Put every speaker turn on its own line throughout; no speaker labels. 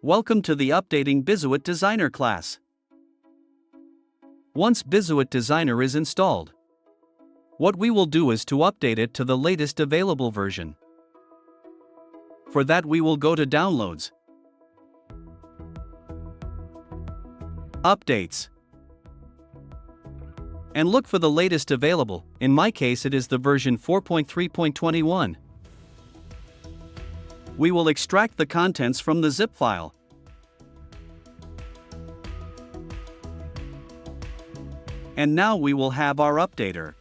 Welcome to the Updating BIZUIT Designer class. Once BIZUIT Designer is installed, what we will do is to update it to the latest available version. For that we will go to Downloads, Updates, and look for the latest available. In my case it is the version 4.3.21. We will extract the contents from the zip file. And now we will have our updater.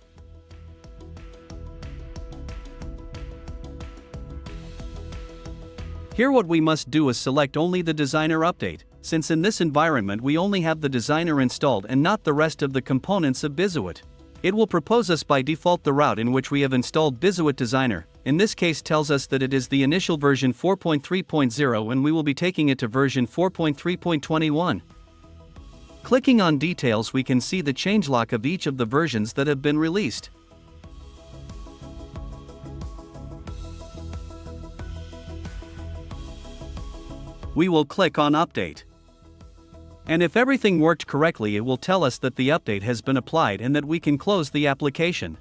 Here what we must do is select only the designer update, since in this environment we only have the designer installed and not the rest of the components of BIZUIT. It will propose us by default the route in which we have installed BIZUIT Designer. In this case tells us that it is the initial version 4.3.0 and we will be taking it to version 4.3.21. Clicking on Details we can see the changelog of each of the versions that have been released. We will click on Update. And if everything worked correctly it will tell us that the update has been applied and that we can close the application.